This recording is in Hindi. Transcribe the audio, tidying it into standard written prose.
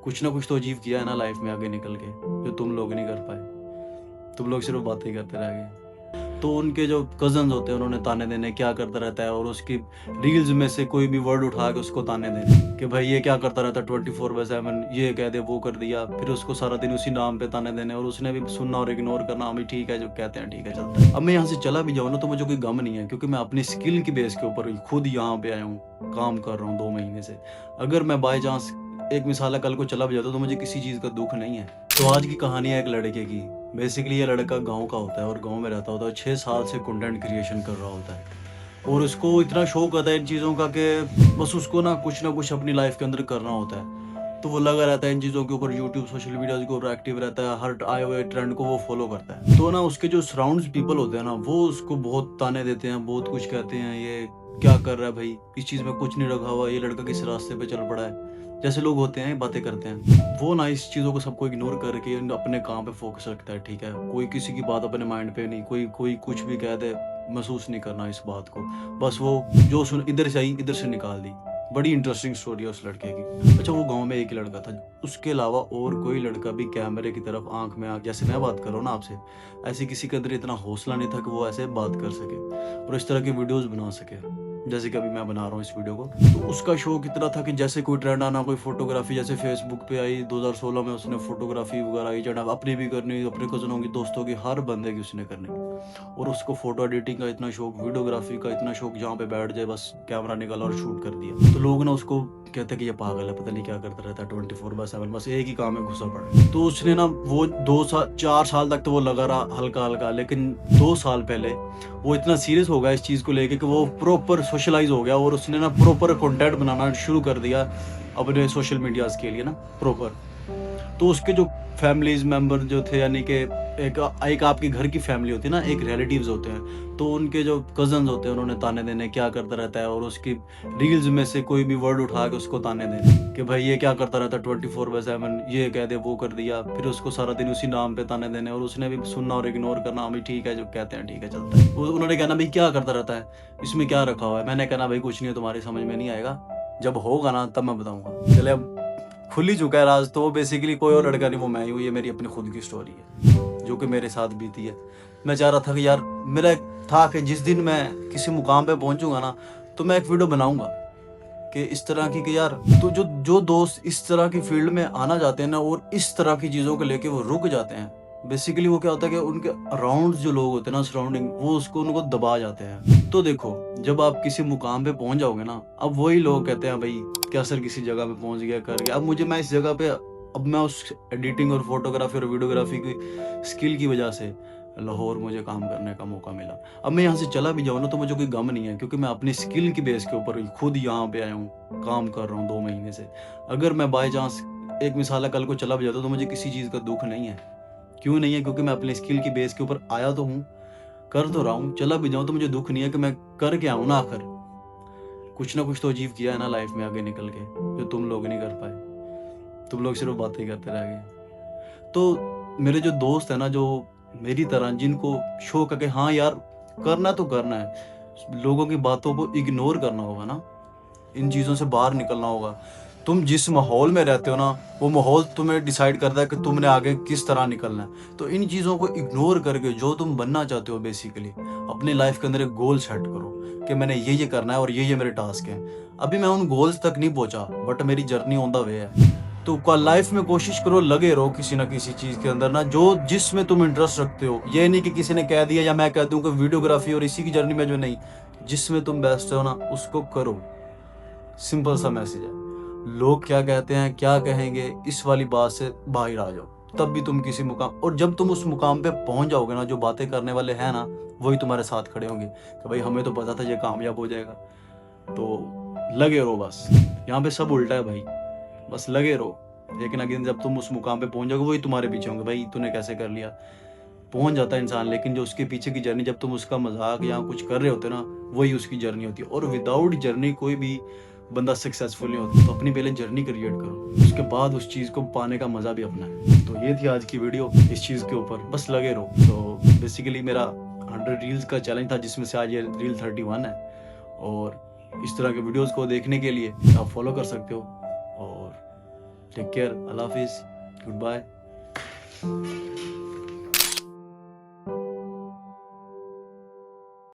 कुछ ना कुछ तो अचीव किया है ना लाइफ में आगे निकल के, जो तुम लोग नहीं कर पाए। तुम लोग सिर्फ बातें करते रह गए। तो उनके जो कजन्स होते हैं उन्होंने ताने देने, क्या करता रहता है, और उसकी रील्स में से कोई भी वर्ड उठा के उसको ताने देने कि भाई ये क्या करता रहता है 24/7, ये कह दे वो कर दिया, फिर उसको सारा दिन उसी नाम पे ताने देने, और उसने भी सुनना और इग्नोर करना। हमें ठीक है, जो कहते हैं ठीक है, चलता है। अब मैं यहाँ से चला भी जाऊँ ना तो मुझे कोई गम नहीं है, क्योंकि मैं अपनी स्किल की बेस के ऊपर खुद यहाँ पे आया हूँ, काम कर रहा हूँ 2 महीने से। अगर मैं बाई चांस, एक मिसाल है, कल को चला भी जाता तो मुझे किसी चीज़ का दुख नहीं है। तो आज की कहानी है एक लड़के की। बेसिकली ये लड़का गांव का होता है और गांव में रहता होता है। 6 साल से कंटेंट क्रिएशन कर रहा होता है और उसको इतना शौक आता है इन चीज़ों का कि बस उसको ना कुछ अपनी लाइफ के अंदर करना होता है। तो वो लगा रहता है इन चीज़ों के ऊपर, यूट्यूब सोशल मीडिया के ऊपर एक्टिव रहता है, हर आए हुए ट्रेंड को वो फॉलो करता है। तो ना उसके जो सराउंड्स पीपल होते हैं ना, वो उसको बहुत ताने देते हैं, बहुत कुछ कहते हैं, ये क्या कर रहा है भाई, इस चीज़ में कुछ नहीं रखा हुआ, ये लड़का किस रास्ते पे चल पड़ा है, जैसे लोग होते हैं बातें करते हैं। वो ना इस चीज़ों को सबको इग्नोर करके अपने काम पे फोकस रखता है। ठीक है, कोई किसी की बात अपने माइंड पे नहीं, कोई कोई कुछ भी कह दे, महसूस नहीं करना इस बात को। बस वो जो सुन, इधर से आई इधर से निकाल दी। बड़ी इंटरेस्टिंग स्टोरी है उस लड़के की। अच्छा, वो गांव में एक ही लड़का था, उसके अलावा और कोई लड़का भी कैमरे की तरफ आंख में आंख, जैसे मैं बात कर रहा हूँ ना आपसे, ऐसे किसी के अंदर इतना हौसला नहीं था कि वो ऐसे बात कर सके और इस तरह की वीडियोस बना सके जैसे कि अभी मैं बना रहा हूँ इस वीडियो को। तो उसका शौक इतना था कि जैसे कोई ट्रेंड आना, कोई फोटोग्राफी, जैसे फेसबुक पे आई 2016 में, उसने फोटोग्राफी वगैरह ही चढ़ा, अपनी भी करनी, अपने कजनों की, दोस्तों की, हर बंदे की उसने करनी। और उसको फोटो एडिटिंग का इतना शौक, वीडियोग्राफी का इतना शौक, जहाँ पे बैठ जाए बस कैमरा निकाला और शूट कर दिया। तो लोग ना उसको कहते कि ये पागल है, पता नहीं क्या करता रहता है 24/7, बस एक ही काम में घुसा पड़ा है। तो उसने ना वो 2 4 साल तक तो वो लगा रहा हल्का हल्का, लेकिन 2 साल पहले वो इतना सीरियस हो गया इस चीज़ को लेके कि वो प्रॉपर सोशलाइज हो गया और उसने ना प्रॉपर कंटेंट बनाना शुरू कर दिया अपने सोशल मीडियाज़ के लिए ना, प्रॉपर। तो उसके जो फैमिलीज मेंबर जो थे, यानी कि एक एक आपके घर की फैमिली होती है ना, एक रिलेटिव्स होते हैं, तो उनके जो कजन्स होते हैं उन्होंने ताने देने, क्या करता रहता है, और उसकी रील्स में से कोई भी वर्ड उठा के उसको ताने देने कि भाई ये क्या करता रहता है 24/7, ये कह दे वो कर दिया, फिर उसको सारा दिन उसी नाम पे ताने देने, और उसने भी सुनना और इग्नोर करना। हमें ठीक है, जो कहते हैं ठीक है, चलता है। उन्होंने कहना भाई क्या करता रहता है, इसमें क्या रखा हुआ है। मैंने कहना भाई कुछ नहीं है, तुम्हारी समझ में नहीं आएगा, जब होगा ना तब मैं बताऊंगा। चले, अब खुल ही चुका है राज। तो बेसिकली कोई और लड़का नहीं, वो मैं ही हूँ। ये मेरी अपनी खुद की स्टोरी है जो कि मेरे साथ बीती है। मैं चाह रहा था कि यार, मेरा था कि जिस दिन मैं किसी मुकाम पे पहुंचूंगा ना, तो मैं एक वीडियो बनाऊंगा कि इस तरह की, कि यार, तो जो जो दोस्त इस तरह की फील्ड में आना चाहते हैं ना और इस तरह की चीज़ों को लेके वो रुक जाते हैं, बेसिकली वो क्या होता है कि उनके अराउंड जो लोग होते हैं ना, सराउंडिंग, वो उसको उनको दबा जाते हैं। तो देखो, जब आप किसी मुकाम पे पहुंच जाओगे ना, अब वही लोग कहते हैं भाई क्या सर किसी जगह पे पहुंच गया, कर गया। अब मुझे, मैं इस जगह पे, अब मैं उस एडिटिंग और फोटोग्राफी और वीडियोग्राफी की स्किल की वजह से लाहौर मुझे काम करने का मौका मिला। अब मैं यहाँ से चला भी जाऊँ ना तो मुझे कोई गम नहीं है, क्योंकि मैं अपनी स्किल की बेस के ऊपर खुद यहाँ पे आया हूँ, काम कर रहा हूँ 2 महीने से। अगर मैं बाई चांस, एक मिसाल है, कल को चला भी जाता तो मुझे किसी चीज़ का दुख नहीं है। क्यों नहीं है? क्योंकि मैं अपनी स्किल की बेस के ऊपर आया तो हूँ, कर तो रहा हूँ। चला भी जाऊँ तो मुझे दुख नहीं है कि मैं कर क्या हूँ ना, आखिर कुछ ना कुछ तो अचीव किया है ना लाइफ में आगे निकल के, जो तुम लोग नहीं कर पाए। तुम लोग सिर्फ बातें करते रह गए। तो मेरे जो दोस्त है ना, जो मेरी तरह, जिनको शौक है कि हाँ यार करना तो करना है, लोगों की बातों को इग्नोर करना होगा ना, इन चीज़ों से बाहर निकलना होगा। तुम जिस माहौल में रहते हो ना, वो माहौल तुम्हें डिसाइड करता है कि तुमने आगे किस तरह निकलना है। तो इन चीज़ों को इग्नोर करके जो तुम बनना चाहते हो, बेसिकली अपनी लाइफ के अंदर एक गोल सेट करो कि मैंने ये करना है और ये मेरे टास्क हैं। अभी मैं उन गोल्स तक नहीं पहुंचा, बट मेरी जर्नी ऑन द वे है। तो लाइफ में कोशिश करो, लगे रहो किसी ना किसी चीज़ के अंदर ना, जो जिसमें तुम इंटरेस्ट रखते हो। ये नहीं कि किसी ने कह दिया या मैं कह दूं कि वीडियोग्राफी और इसी की जर्नी में, जो नहीं, जिसमें तुम बेस्ट हो ना, उसको करो। सिंपल सा मैसेज है। लोग क्या कहते हैं, क्या कहेंगे, इस वाली बात से बाहर आ जाओ, तब भी तुम किसी मुकाम, और जब तुम उस मुकाम पे पहुंच जाओगे ना, जो बातें करने वाले हैं ना, वही तुम्हारे साथ खड़े होंगे कि भाई हमें तो पता था ये कामयाब हो जाएगा। तो लगे रहो बस। यहाँ पे सब उल्टा है भाई, बस लगे रहो। लेकिन अगेन जब तुम उस मुकाम पे पहुंच जाओगे, वही तुम्हारे पीछे होंगे, भाई तूने कैसे कर लिया। पहुंच जाता है इंसान, लेकिन जो उसके पीछे की जर्नी, जब तुम उसका मजाक या कुछ कर रहे होते ना, वही उसकी जर्नी होती है। और विदाउट जर्नी कोई भी बंदा सक्सेसफुल नहीं होता। तो अपनी पहले जर्नी क्रिएट करो, उसके बाद उस चीज़ को पाने का मजा भी अपना है। तो ये थी आज की वीडियो इस चीज़ के ऊपर, बस लगे रहो। तो बेसिकली मेरा 100 रील्स का चैलेंज था, जिसमें से आज ये रील 31 है। और इस तरह के वीडियोस को देखने के लिए आप फॉलो कर सकते हो। और टेक केयर, अल्लाह हाफिज़, गुड बाय।